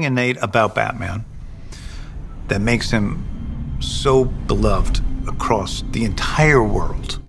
innate about Batman that makes him so beloved across the entire world.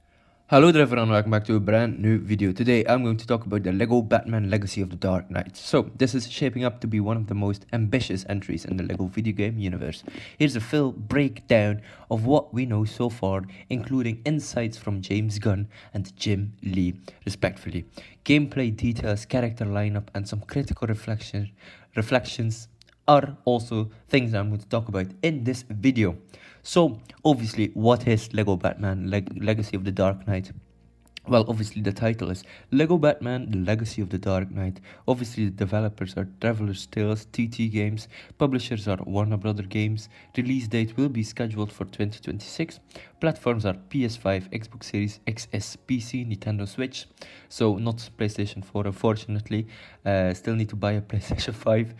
Hello there everyone, welcome back to a brand new video. Today I'm going to talk about the LEGO Batman Legacy of the Dark Knight. So this is shaping up to be one of the most ambitious entries in the LEGO video game universe. Here's a full breakdown of what we know so far, including insights from James Gunn and Jim Lee, respectively. Gameplay details, character lineup, and some critical reflections are also things I'm going to talk about in this video. So obviously, what is LEGO Batman Legacy of the Dark Knight? Well, obviously the title is LEGO Batman, The Legacy of the Dark Knight. Obviously the developers are Traveler's Tales, TT Games, publishers are Warner Brother Games, release date will be scheduled for 2026, platforms are PS5, Xbox Series XS, PC, Nintendo Switch, so not PlayStation 4 unfortunately, still need to buy a PlayStation 5,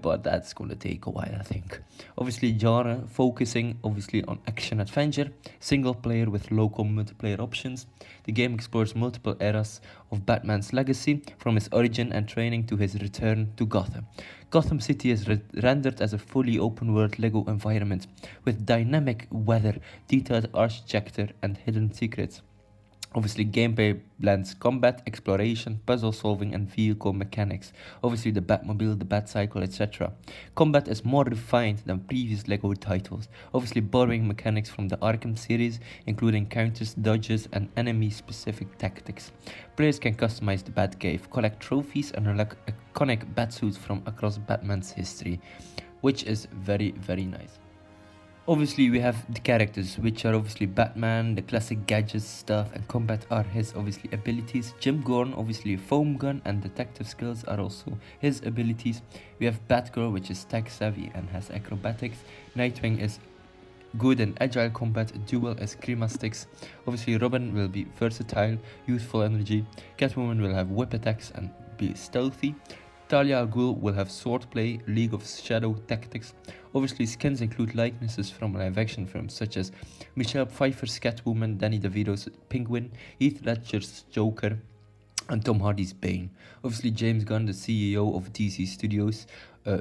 but that's gonna take a while I think. Obviously genre, focusing obviously on action-adventure, single player with local multiplayer options. The game explores multiple eras of Batman's legacy, from his origin and training to his return to Gotham. Gotham City is rendered as a fully open-world LEGO environment, with dynamic weather, detailed architecture, and hidden secrets. Obviously, gameplay blends combat, exploration, puzzle solving, and vehicle mechanics. Obviously, the Batmobile, the Batcycle, etc. Combat is more refined than previous LEGO titles, obviously borrowing mechanics from the Arkham series, including counters, dodges, and enemy-specific tactics. Players can customize the Batcave, collect trophies, and unlock iconic Batsuits from across Batman's history, which is very, very nice. Obviously, we have the characters, which are obviously Batman, the classic gadgets, stuff, and combat are his obviously abilities. Jim Gordon, obviously a foam gun and detective skills are also his abilities. We have Batgirl, which is tech savvy and has acrobatics. Nightwing is good and agile combat, Duel is Cremastics. Obviously, Robin will be versatile, youthful energy. Catwoman will have whip attacks and be stealthy. Talia al Ghul will have swordplay, League of Shadow tactics. Obviously, skins include likenesses from live-action films such as Michelle Pfeiffer's Catwoman, Danny DeVito's Penguin, Heath Ledger's Joker, and Tom Hardy's Bane. Obviously, James Gunn, the CEO of DC Studios,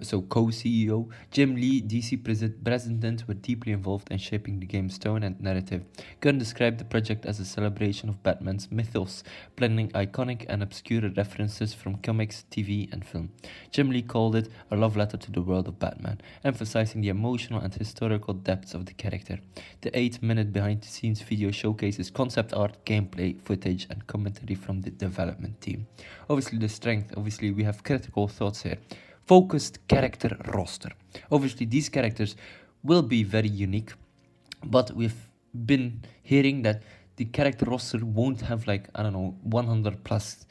so co-CEO, Jim Lee, DC president, were deeply involved in shaping the game's tone and narrative. Gunn described the project as a celebration of Batman's mythos, blending iconic and obscure references from comics, TV, and film. Jim Lee called it a love letter to the world of Batman, emphasizing the emotional and historical depths of the character. The 8-minute behind-the-scenes video showcases concept art, gameplay, footage, and commentary from the development team. Obviously, the strength, obviously, we have critical thoughts here. Focused character roster. Obviously, these characters will be very unique, but we've been hearing that the character roster won't have like, I don't know, 100 plus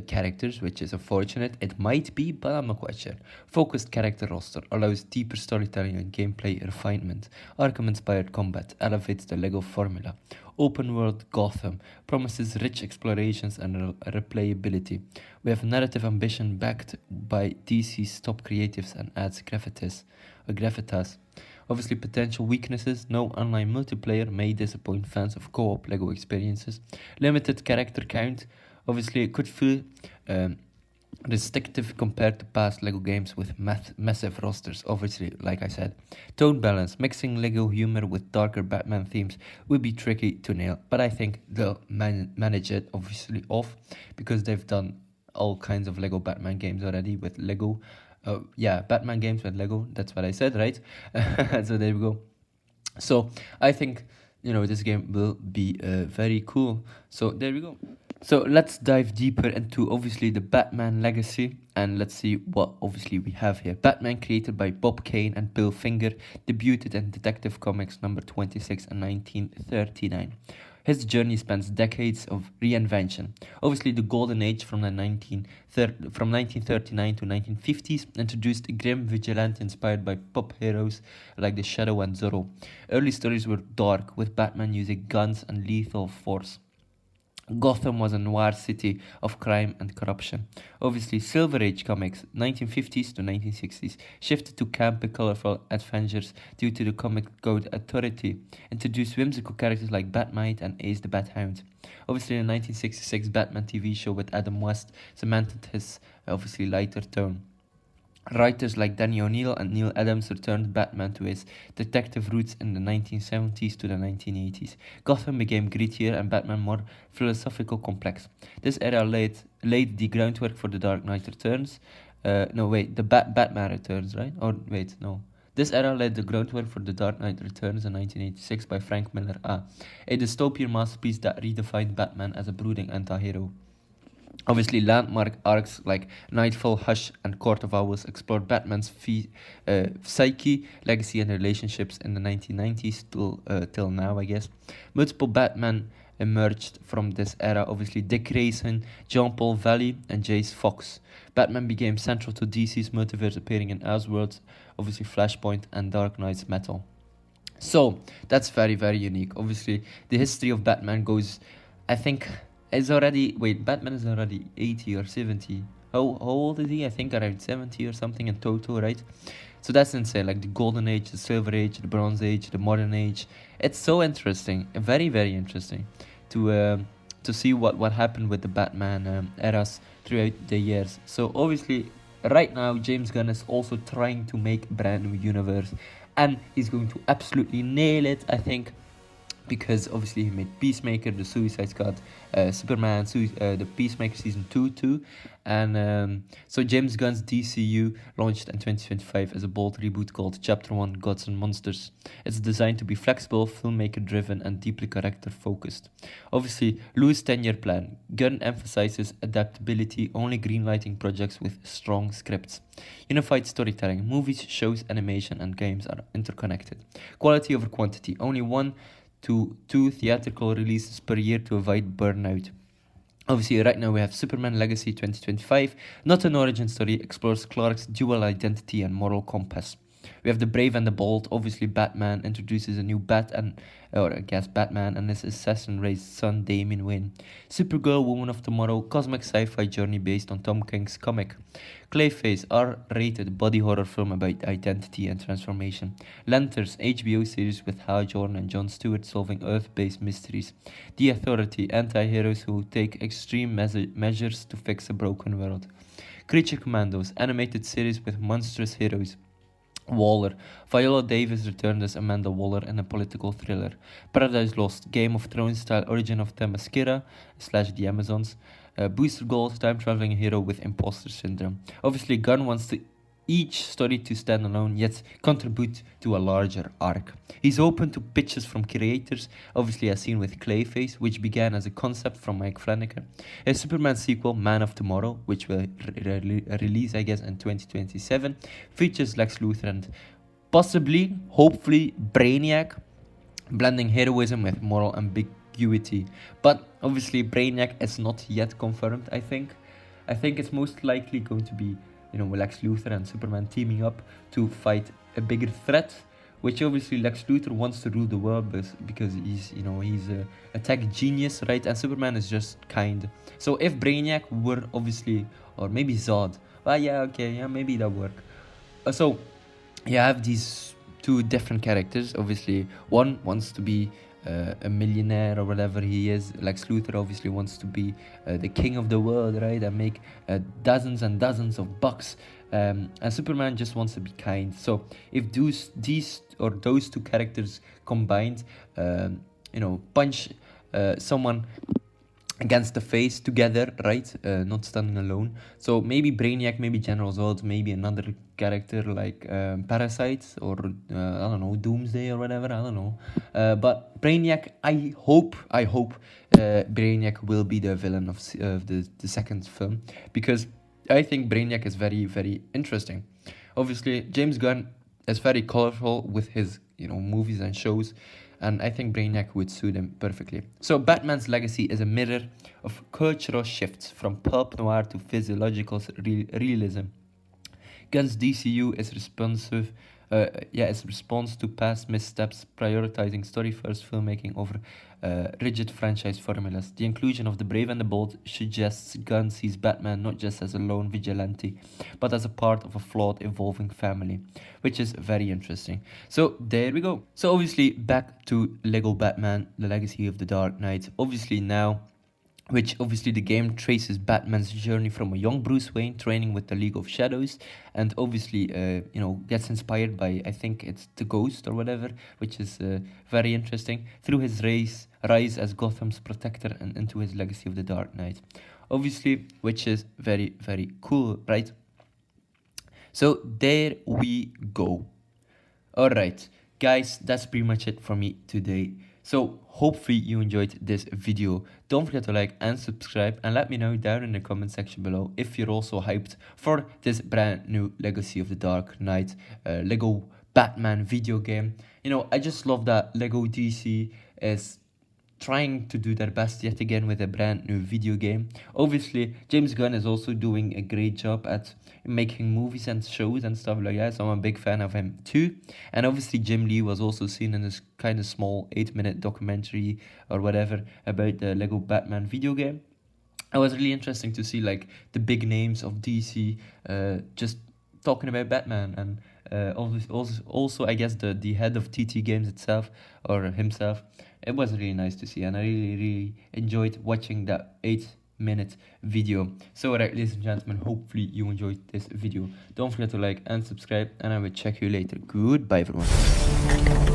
characters, which is unfortunate. It might be, but I'm not quite sure. Focused character roster allows deeper storytelling and gameplay refinement. Arkham-inspired combat elevates the LEGO formula. Open world Gotham promises rich explorations and replayability. We have narrative ambition backed by DC's top creatives and adds gravitas. Obviously, potential weaknesses: no online multiplayer may disappoint fans of co-op LEGO experiences. Limited character count. Obviously, it could feel restrictive compared to past LEGO games with massive rosters. Obviously, like I said, tone balance. Mixing LEGO humor with darker Batman themes would be tricky to nail, but I think they'll manage it obviously off, because they've done all kinds of LEGO Batman games already with LEGO. Batman games with LEGO. That's what I said, right? So there we go. So I think, this game will be very cool. So there we go. So let's dive deeper into obviously the Batman legacy, and let's see what obviously we have here. Batman, created by Bob Kane and Bill Finger, debuted in Detective Comics number 26 in 1939. His journey spans decades of reinvention. Obviously, the Golden Age from 1939 to 1950s introduced a grim vigilante inspired by pop heroes like the Shadow and Zorro. Early stories were dark, with Batman using guns and lethal force. Gotham was a noir city of crime and corruption. Obviously, Silver Age comics, 1950s to 1960s, shifted to campy, colorful adventures due to the Comic Code Authority, introduced whimsical characters like Batmite and Ace the Bat Hound. Obviously, the 1966 Batman TV show with Adam West cemented his obviously lighter tone. Writers like Danny O'Neill and Neil Adams returned Batman to his detective roots in the 1970s to the 1980s. Gotham became grittier and Batman more philosophical complex. This era laid the groundwork for The Dark Knight Returns. No, wait, the Batman Returns, right? Or wait, no. This era laid the groundwork for The Dark Knight Returns in 1986 by Frank Miller, a dystopian masterpiece that redefined Batman as a brooding anti-hero. Obviously, landmark arcs like Nightfall, Hush, and Court of Owls explored Batman's psyche, legacy, and relationships in the 1990s till now, I guess. Multiple Batman emerged from this era, obviously Dick Grayson, Jean-Paul Valley, and Jace Fox. Batman became central to DC's multiverse, appearing in Elseworlds, obviously Flashpoint, and Dark Knight's Metal. So, that's very, very unique. Obviously, the history of Batman goes, I think, Batman is already 80 or 70. How old is he? I think around 70 or something in total, right? So that's insane. Like the Golden Age, the Silver Age, the Bronze Age, the Modern Age. It's so interesting, very, very interesting to see what happened with the Batman eras throughout the years. So obviously, right now, James Gunn is also trying to make a brand new universe, and he's going to absolutely nail it, I think, because obviously he made Peacemaker, the Suicide Squad, Superman, the Peacemaker season 2 too, and so James Gunn's DCU launched in 2025 as a bold reboot called Chapter 1 Gods and Monsters. It's designed to be flexible, filmmaker driven, and deeply character focused. Obviously, Lou's 10-year plan. Gunn emphasizes adaptability, only greenlighting projects with strong scripts. Unified storytelling. Movies, shows, animation, and games are interconnected. Quality over quantity. Only 1 to 2 theatrical releases per year to avoid burnout. Obviously, right now we have Superman Legacy 2025, not an origin story, explores Clark's dual identity and moral compass. We have The Brave and the Bold. Obviously, Batman introduces a new Batman and his assassin-raised son, Damian Wayne. Supergirl, Woman of Tomorrow, cosmic sci-fi journey based on Tom King's comic. Clayface, R-rated body horror film about identity and transformation. Lanterns, HBO series with Hal Jordan and Jon Stewart solving Earth-based mysteries. The Authority, anti-heroes who take extreme measures to fix a broken world. Creature Commandos, animated series with monstrous heroes. Waller. Viola Davis returned as Amanda Waller in a political thriller. Paradise Lost. Game of Thrones style origin of Themyscira / the Amazons. Booster Gold. Time traveling hero with imposter syndrome. Obviously, Gunn wants each story to stand alone, yet contribute to a larger arc. He's open to pitches from creators, obviously as seen with Clayface, which began as a concept from Mike Flanagan. A Superman sequel, Man of Tomorrow, which will release, I guess, in 2027, features Lex Luthor and possibly, hopefully, Brainiac, blending heroism with moral ambiguity. But obviously, Brainiac is not yet confirmed, I think. I think it's most likely going to be Lex Luthor and Superman teaming up to fight a bigger threat, which obviously Lex Luthor wants to rule the world because he's a tech genius, right? And Superman is just kind. So if Brainiac were obviously, or maybe Zod, maybe that work. So you have these two different characters. Obviously, one wants to be a millionaire or whatever he is. Lex Luthor obviously wants to be the king of the world, right, and make dozens and dozens of bucks. And Superman just wants to be kind. So if those two characters combined, punch someone against the face together, right? Not standing alone. So maybe Brainiac, maybe General Zod, maybe another character like Parasite or I don't know, Doomsday or whatever. I don't know. But Brainiac, I hope Brainiac will be the villain of the second film, because I think Brainiac is very, very interesting. Obviously, James Gunn is very colorful with his movies and shows, and I think Brainiac would suit him perfectly. So Batman's legacy is a mirror of cultural shifts from pulp noir to physiological realism. Gunn's DCU is response to past missteps, prioritizing story-first filmmaking over rigid franchise formulas. The inclusion of The Brave and the Bold suggests Gunn sees Batman not just as a lone vigilante, but as a part of a flawed, evolving family, which is very interesting. So there we go. So obviously back to Lego Batman, The Legacy of the Dark Knight. Obviously now which obviously the game traces Batman's journey from a young Bruce Wayne training with the League of Shadows, and obviously, gets inspired by, I think it's The Ghost or whatever, which is very interesting, through his rise as Gotham's protector and into his legacy of the Dark Knight. Obviously, which is very, very cool, right? So there we go. Alright, guys, that's pretty much it for me today. So hopefully you enjoyed this video. Don't forget to like and subscribe, and let me know down in the comment section below if you're also hyped for this brand new Legacy of the Dark Knight Lego Batman video game. You know, I just love that Lego DC is trying to do their best yet again with a brand new video game. Obviously, James Gunn is also doing a great job at making movies and shows and stuff like that, so I'm a big fan of him too. And obviously, Jim Lee was also seen in this kind of small 8-minute documentary or whatever about the Lego Batman video game. It was really interesting to see like the big names of DC just talking about Batman, and also I guess the head of TT Games itself, or himself. It was really nice to see, and I really enjoyed watching that 8-minute video. So alright, ladies and gentlemen, hopefully you enjoyed this video. Don't forget to like and subscribe, and I will check you later. Goodbye everyone.